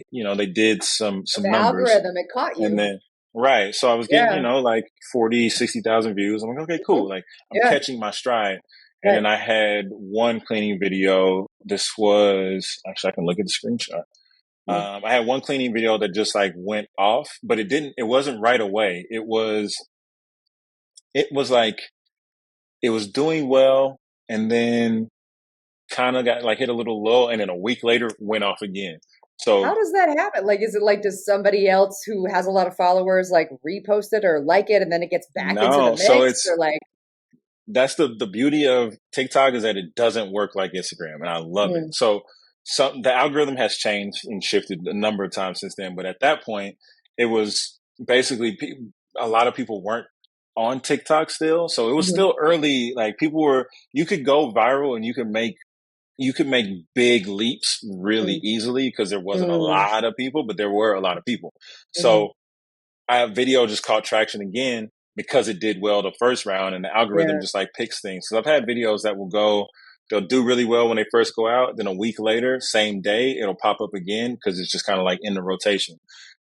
did some The numbers. algorithm, it caught And you. then, right. So I was getting, Yeah. like 40, 60,000 views. I'm like, okay, Mhm. cool. Like I'm Yeah. catching my stride. And Right. then I had one cleaning video. This was actually, I can look at the screenshot. Mm. I had one cleaning video that just like went off, but it wasn't right away. It was like, it was doing well and then kind of got like hit a little low and then a week later went off again. How So does that happen? Like, is it like, does somebody else who has a lot of followers like repost it or like it and then it gets back into the no, so mix? Or like, that's the beauty of TikTok is that it doesn't work like Instagram, and I love it. mm, So the algorithm has changed and shifted a number of times since then, but at that point, it was basically a lot of people weren't on TikTok still, so it was mhm, still early. Like people were, you could go viral and you could make big leaps really mm, easily because there wasn't a mm, lot of people, but there were a lot of people. mhm. So our video just caught traction again because it did well the first round and the algorithm Yeah. just like picks things. So I've had videos that they'll do really well when they first go out. Then a week later, same day, it'll pop up again because it's just kind of like in the rotation.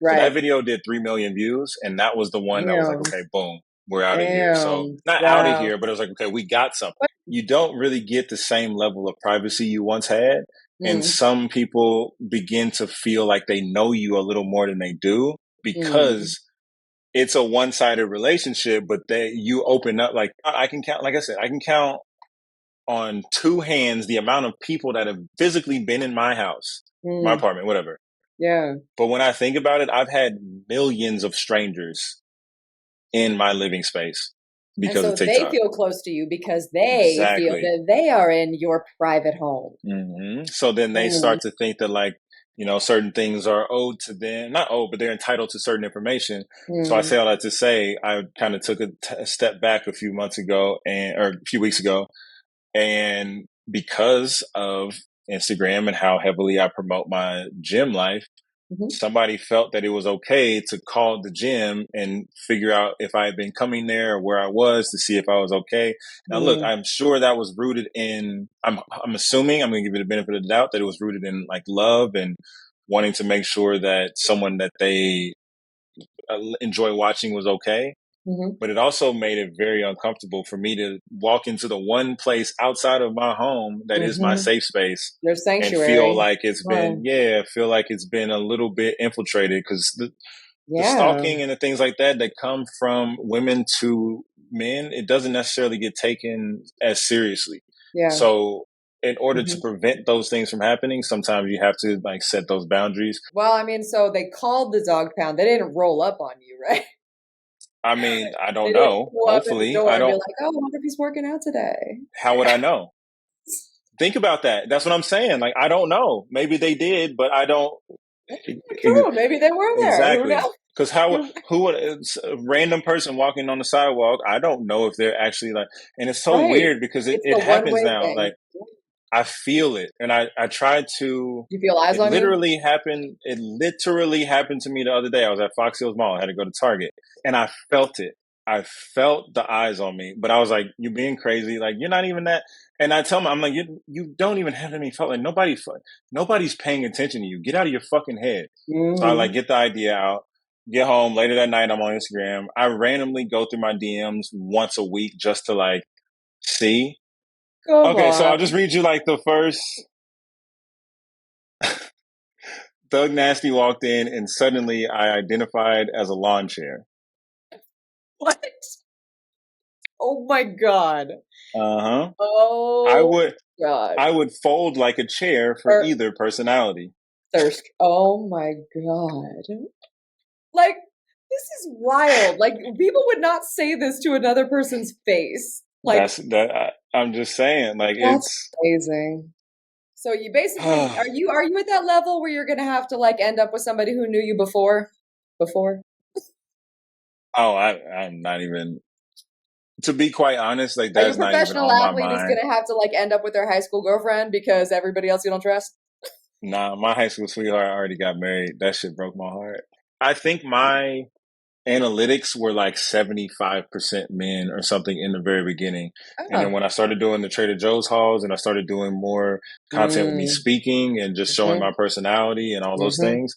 So that Right. video did 3 million views. And that was the one that was like, Damn. okay, boom, we're out of here. So Damn. not out of Wow. here, but it was like, okay, we got something. What? You don't really get the same level of privacy you once had. And Mm, some people begin to feel like they know you a little more than they do mm, because it's a one-sided relationship, but that you open up, like I can count, like I said, I can count on two hands the amount of people that have physically been in my house, my mm. apartment, whatever. Yeah. But when I think about it, I've had millions of strangers in my living space And because of so they TikTok. feel close to you because they feel Exactly. that they are in your private home. So then they Mm, start to think that like, certain things are owed to them, not owed, but they're entitled to certain information. So I mm, say all that to say, I kind of took a step back a few months ago or a few weeks ago. And because of Instagram and how heavily I promote my gym life, mhm, somebody felt that it was okay to call the gym and figure out if I had been coming there or where I was to see if I was okay. Now, look, mm, I'm sure that was rooted in, I'm assuming, I'm going to give it the benefit of the doubt that it was rooted in like love and wanting to make sure that someone that they enjoy watching was okay. But it also made it very uncomfortable for me to walk into the one place outside of my home that is my safe space Your and feel sanctuary. like it's been, feel like it's been a little bit infiltrated, because the Yeah. stalking and the things like that come from women to men, it doesn't necessarily get taken as seriously. Yeah. So in order to prevent those things from happening, sometimes you have to like set those boundaries. Well, I mean, so they called the dog pound. They didn't roll up on you, right? I mean, I They don't didn't know. go up at the Hopefully, door I and be don't. like, "Oh, I wonder if he's working out today." How would I know? Think about that. That's what I'm saying. Like, I don't know. Maybe they did, but I don't. True. Maybe they were there. Who Exactly. knows? Because who would, it's a random person walking on the sidewalk? I don't know if they're actually like, and it's so Right. weird because It's it the happens one-way now. thing. Like, I feel it, and I tried to. You feel eyes It on you? literally happened. It literally happened to me the other day. I was at Fox Hills Mall. I had to go to Target, and I felt it. I felt the eyes on me, but I was like, "You being crazy? Like, you're not even that." And I tell them, I'm like, "You don't even have any felt. Like nobody's paying attention to you. Get out of your fucking head." So I like get the idea out. Get home later that night. I'm on Instagram. I randomly go through my DMs once a week just to like see. Come Okay, so I'll on. just read you like the first. Thug Nasty walked in, and suddenly I identified as a lawn chair. What? Oh my god. Oh, God. I would fold like a chair for either personality. Thirst. Oh my god. Like, this is wild. Like, people would not say this to another person's face. Like, I'm just saying, like, that's amazing. So you basically are you at that level where you're gonna have to like end up with somebody who knew you before? Oh, I'm not even. To be quite honest, like Are you a that's not even professional on my athlete is mind. gonna have to like end up with their high school girlfriend because everybody else you don't trust? Nah, my high school sweetheart already got married. That shit broke my heart. I think my analytics were like 75% men or something in the very beginning. And then when I started doing the Trader Joe's hauls and I started doing more content with me speaking and just showing my personality and all those things,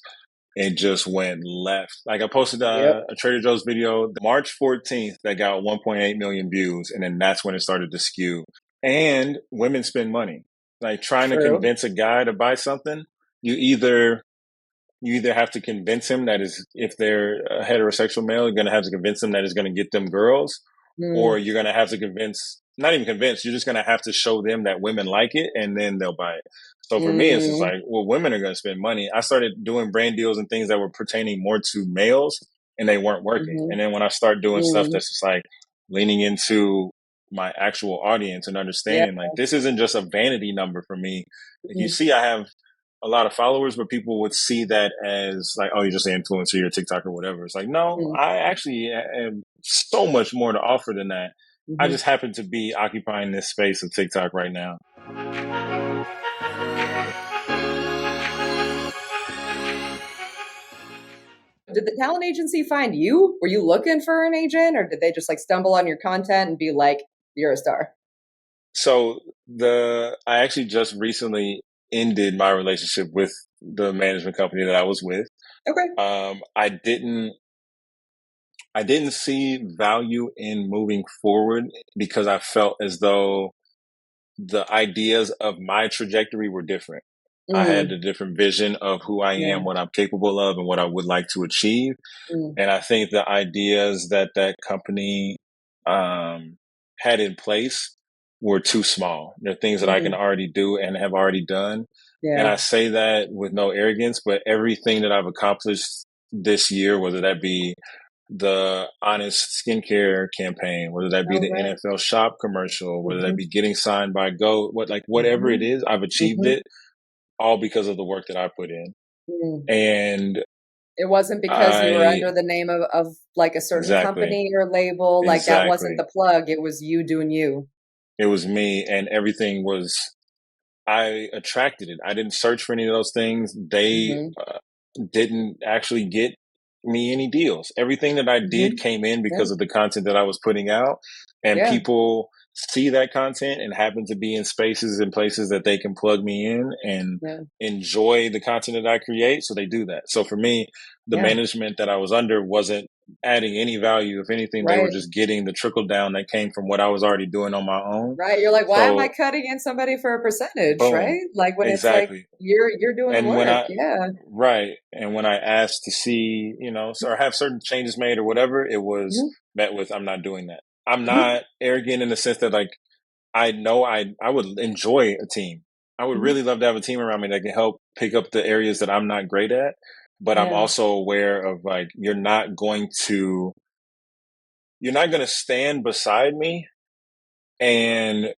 it just went left. Like I posted a Trader Joe's video March 14th that got 1.8 million views. And then that's when it started to skew. And women spend money. Like trying to convince a guy to buy something, you either have to convince him that is, if they're a heterosexual male, you're going to have to convince them that it's going to get them girls, or you're going to have to not even convince, you're just going to have to show them that women like it and then they'll buy it. So for me, it's just like, well, women are going to spend money. I started doing brand deals and things that were pertaining more to males and they weren't working. And then when I start doing stuff that's just like leaning into my actual audience and understanding like this isn't just a vanity number for me. Like, you see, I have a lot of followers, but people would see that as like, oh, you're just an influencer, you're a TikTok or whatever. It's like, no, I actually have so much more to offer than that. I just happen to be occupying this space of TikTok right now. Did the talent agency find you? Were you looking for an agent, or did they just like stumble on your content and be like, "You're a star"? So I actually just recently ended my relationship with the management company that I was with. Okay. I didn't see value in moving forward because I felt as though the ideas of my trajectory were different. I had a different vision of who I am, what I'm capable of, and what I would like to achieve. And I think the ideas that company had in place were too small. They're things that I can already do and have already done. And I say that with no arrogance, but everything that I've accomplished this year, whether that be the Honest skincare campaign, whether that be the NFL shop commercial, whether that be getting signed by Go, whatever it is, I've achieved it all because of the work that I put in. And it wasn't because you were under the name of like a certain company or label. Like that wasn't the plug. It was you doing you. It was me, and everything was, I attracted it. I didn't search for any of those things. They didn't actually get me any deals. Everything that I did came in because of the content that I was putting out, and people see that content and happen to be in spaces and places that they can plug me in and enjoy the content that I create. So they do that. So for me, the management that I was under wasn't adding any value. If anything, they were just getting the trickle down that came from what I was already doing on my own. Right. You're like, why am I So cutting in somebody for a percentage? boom, Right. Like when it's like exactly. you're doing the And when work. I Yeah. right, and when I asked to see, or have certain changes made or whatever, it was met with, I'm not doing that. I'm not arrogant in the sense that like I know I would enjoy a team. I would really love to have a team around me that can help pick up the areas that I'm not great at. But I'm also aware of like you're not going to stand beside me and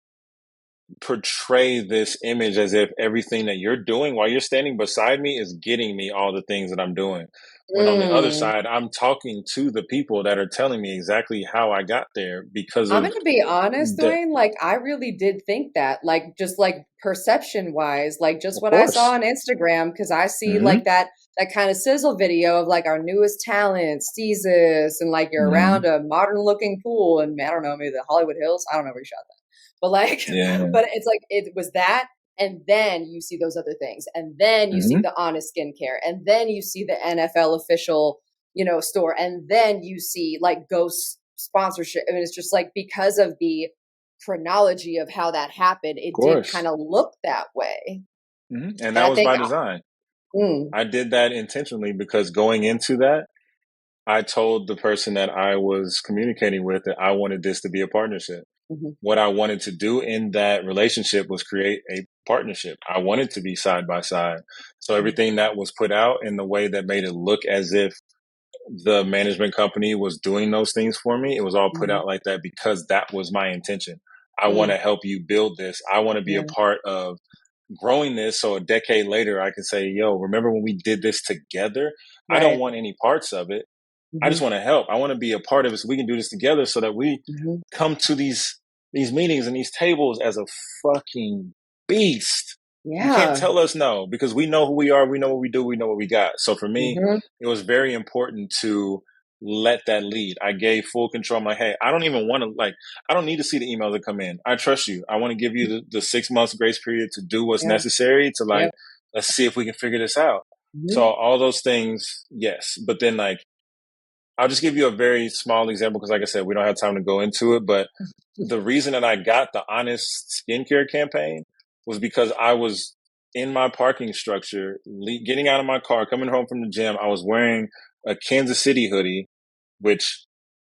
portray this image as if everything that you're doing while you're standing beside me is getting me all the things that I'm doing. When on the other side, I'm talking to the people that are telling me exactly how I got there because I'm of gonna be honest, the, Dwayne. Like, I really did think that, like, just like perception wise, like just of what I saw course. on Instagram, because I see Mm-hmm. like that kind of sizzle video of like our newest talent, STEEZUS, and like you're Mm-hmm. around a modern looking pool, and I don't know, maybe the Hollywood Hills. I don't know where you shot that, but like, Yeah. but it's like it was that, and then you see those other things, and then you see the Honest Skincare, and then you see the NFL official, store, and then you see like Ghost sponsorship. I mean, it's just like because of the chronology of how that happened, Of it did kind course. of look that way. And And that I was think, by design. mm, I did that intentionally because going into that, I told the person that I was communicating with that I wanted this to be a partnership. mm-hmm, What I wanted to do in that relationship was create a partnership. I wanted to be side by side. So everything that was put out in the way that made it look as if the management company was doing those things for me, it was all put mm-hmm, out like that because that was my intention. I want mm, to help you build this. I want to be a yeah, part of growing this so a decade later I can say, yo, remember when we did this together? I don't right, want any parts of it. I mm-hmm, just want to help. I want to be a part of it so we can do this together so that we mm-hmm, come to these meetings and these tables as a fucking beast. You can't yeah, tell us no because we know who we are, we know what we do, we know what we got. So for me, mm-hmm, it was very important to let that lead. I gave full control. I'm like, hey, I don't even want to I don't need to see the emails that come in. I trust you. I want to give you the 6 months grace period to do what's yeah, necessary to yeah, let's see if we can figure this out. So mm-hmm, all those things, yes. But then I'll just give you a very small example because, like I said, we don't have time to go into it. But the reason that I got the Honest Skincare campaign was because I was in my parking structure, getting out of my car, coming home from the gym. I was wearing a Kansas City hoodie, which,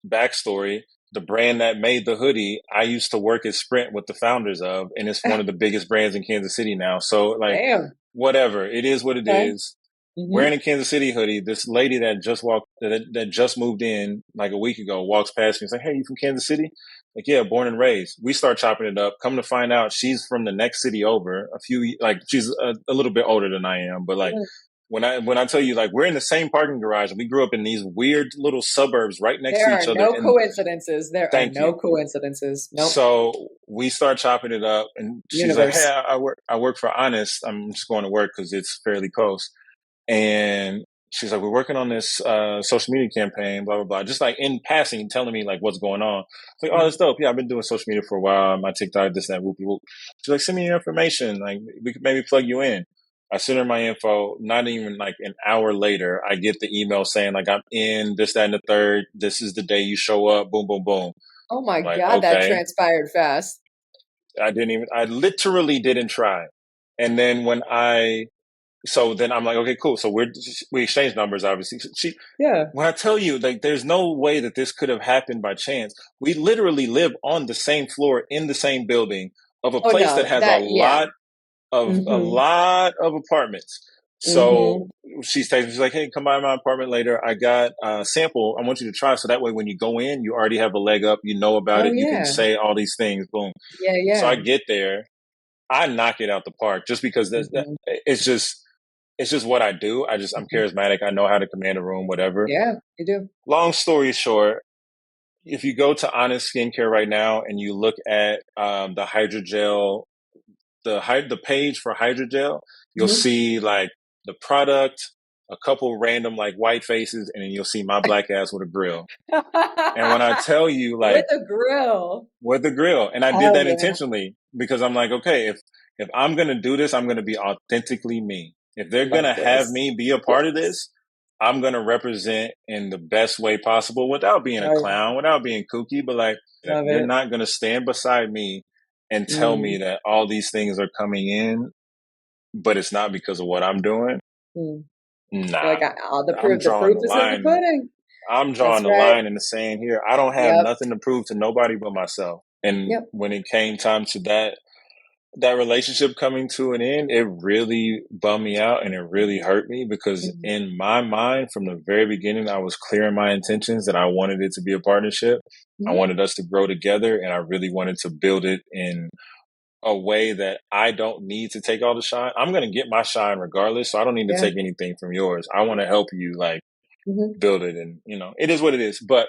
backstory, the brand that made the hoodie, I used to work at Sprint with the founders of, and it's one of the biggest brands in Kansas City now. So, damn, whatever, it is what it okay, is. mm-hmm, Wearing a Kansas City hoodie, this lady that just moved in like a week ago walks past me and says, "Hey, you from Kansas City?" Like, yeah, born and raised. We start chopping it up. Come to find out, she's from the next city over. She's a little bit older than I am, but like mm-hmm. when I tell you like we're in the same parking garage, and we grew up in these weird little suburbs right next There to are each other. no And coincidences. There are thank no you. coincidences. Nope. So we start chopping it up, and she's like, "Hey, Universe. I work for Honest. I'm just going to work because it's fairly close." And she's like, we're working on this social media campaign, blah, blah, blah. Just like in passing, telling me like what's going on. It's like, oh, that's dope. Yeah, I've been doing social media for a while. My TikTok, this, that, whoop, whoop. She's like, send me your information. Like, we could maybe plug you in. I sent her my info. Not even like an hour later, I get the email saying like, I'm in this, that, and the third. This is the day you show up. Boom, boom, boom. Oh my I'm like, God, that okay. transpired fast. I literally didn't try. And then so then I'm like, okay, cool. So we exchange numbers, obviously. Yeah. When I tell you, like, there's no way that this could have happened by chance. We literally live on the same floor in the same building of a Oh place that no, has yeah. a Mm-hmm. lot of apartments. So Mm-hmm. she's like, hey, come by my apartment later. I got a sample. I want you to try. So that way, when you go in, you already have a leg up. You know about Oh it. You can yeah. say all these things. Boom. Yeah, So I yeah. get there. I knock it out the park just because Mm-hmm. it's just what I do. I'm Mm-hmm. charismatic. I know how to command a room, whatever. Yeah, you do. Long story short, if you go to Honest Skincare right now and you look at the hydrogel, the page for hydrogel, you'll Mm-hmm. see like the product, a couple random like white faces, and then you'll see my black ass with a grill. And when I tell you, like, with a grill, and I did hell that yeah. intentionally because I'm like, okay, if I'm gonna do this, I'm gonna be authentically me. If they're gonna have me be a part of this, I'm gonna represent in the best way possible without being a clown, without being kooky, but like, you're not gonna stand beside me and tell me that all these things are coming in, but it's not because of what I'm doing. Nah, like the proof is in the pudding. I'm drawing the line in the sand here. I don't have nothing to prove to nobody but myself. And when it came time to that relationship coming to an end, it really bummed me out and it really hurt me because in my mind, from the very beginning, I was clear in my intentions that I wanted it to be a partnership. I wanted us to grow together, and I really wanted to build it in a way that I don't need to take all the shine. I'm going to get my shine regardless, so I don't need to take anything from yours. I want to help you like build it, and it is what it is. But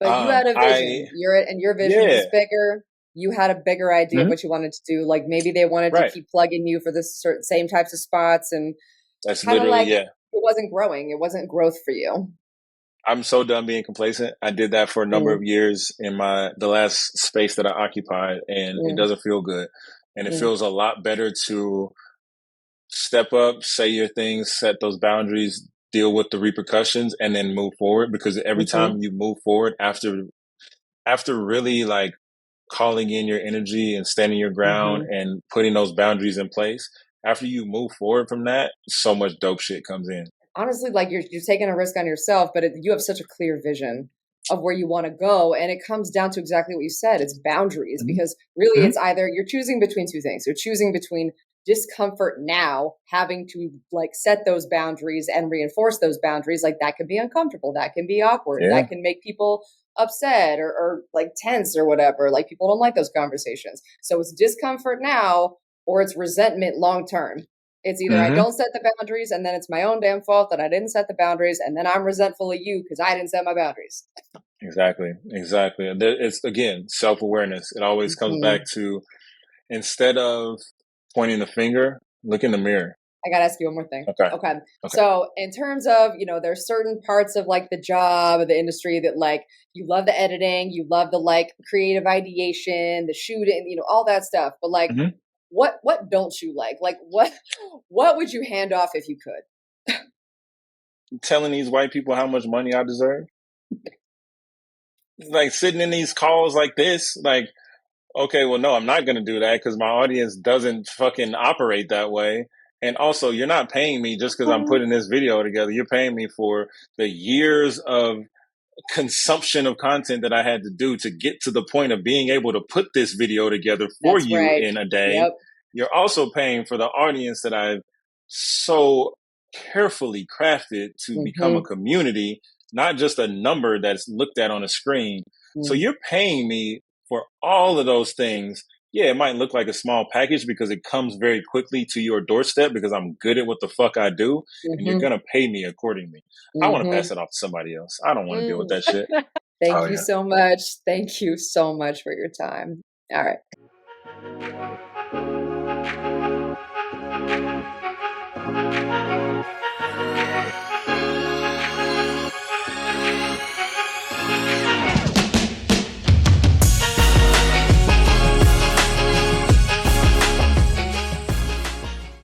you had a vision. Your vision was bigger. You had a bigger idea of what you wanted to do. Like maybe they wanted to keep plugging you for the same types of spots, and that's literally it wasn't growing. It wasn't growth for you. I'm so done being complacent. I did that for a number of years in the last space that I occupied, and it doesn't feel good. And it feels a lot better to step up, say your things, set those boundaries, deal with the repercussions, and then move forward. Because every time you move forward after really like calling in your energy and standing your ground and putting those boundaries in place, after you move forward from that, so much dope shit comes in. Honestly, like you're taking a risk on yourself, but you have such a clear vision of where you want to go. And it comes down to exactly what you said. It's boundaries, because really it's either you're choosing between two things. You're choosing between discomfort now, having to like set those boundaries and reinforce those boundaries. Like that can be uncomfortable. That can be awkward. That can make people upset or like tense or whatever. Like people don't like those conversations. So it's discomfort now, or it's resentment long term. It's either I don't set the boundaries and then it's my own damn fault that I didn't set the boundaries, and then I'm resentful of you because I didn't set my boundaries. Exactly. It's, again, self-awareness. It always comes back to, instead of pointing the finger, look in the mirror. I got to ask you one more thing. Okay. So in terms of, there's certain parts of like the job of the industry that like you love the editing, you love the like creative ideation, the shooting, all that stuff. But like, what don't you like? Like what would you hand off if you could? Telling these white people how much money I deserve. Like sitting in these calls like this, like, okay, well, no, I'm not going to do that because my audience doesn't fucking operate that way. And also, you're not paying me just because I'm putting this video together. You're paying me for the years of consumption of content that I had to do to get to the point of being able to put this video together for you in a day. You're also paying for the audience that I've so carefully crafted to become a community, not just a number that's looked at on a screen. So you're paying me for all of those things. Yeah, it might look like a small package because it comes very quickly to your doorstep because I'm good at what the fuck I do, and you're going to pay me accordingly. I want to pass it off to somebody else. I don't want to deal with that shit. Thank you so much. Thank you so much for your time. All right.